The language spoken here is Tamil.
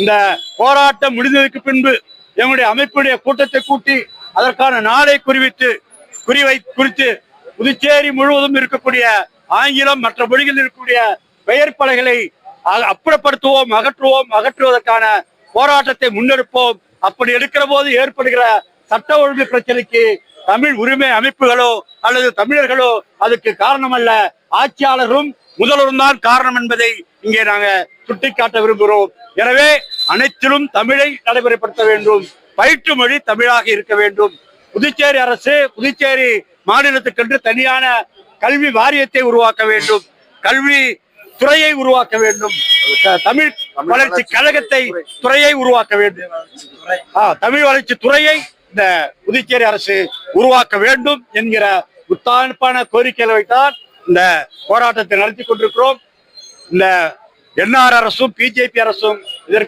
இந்த போராட்டம் முடிந்ததுக்கு பின்பு எங்களுடைய அமைப்புடைய கூட்டத்தை கூட்டி அதற்கான நாளை குறித்து புதுச்சேரி முழுவதும் இருக்கக்கூடிய ஆங்கிலம் மற்ற மொழிகளில் இருக்கக்கூடிய பெயர் பலகைகளை அப்புறப்படுத்துவோம், அகற்றுவதற்கான போராட்டத்தை முன்னெடுப்போம். அப்படி எடுக்கிற போது ஏற்படுகிற சட்ட ஒழுங்கு பிரச்சனைக்கு தமிழ் உரிமை அமைப்புகளோ அல்லது தமிழர்களோ அதுக்கு காரணம் அல்ல, ஆட்சியாளரும் முதல்வரும் தான் காரணம் என்பதை இங்கே நாங்க சுட்டிக்காட்ட விரும்புகிறோம். எனவே அனைத்திலும் தமிழை நடைமுறைப்படுத்த வேண்டும், பயிற்று மொழி தமிழாக இருக்க வேண்டும். புதுச்சேரி அரசு புதுச்சேரி மாநிலத்துக்கென்று தனியான கல்வி வாரியத்தை உருவாக்க வேண்டும், கல்வி துறையை உருவாக்க வேண்டும், தமிழ் வளர்ச்சி கழகத்தை துறையை உருவாக்க வேண்டும், தமிழ் வளர்ச்சி துறையை இந்த புதுச்சேரி அரசு உருவாக்க வேண்டும் என்கிற உத்தான கோரிக்கைகளை வைத்தான் இந்த போராட்டத்தை நடத்தி கொண்டிருக்கிறோம். இந்த என்ஆர் அரசும் பிஜேபி அரசும் இதற்கு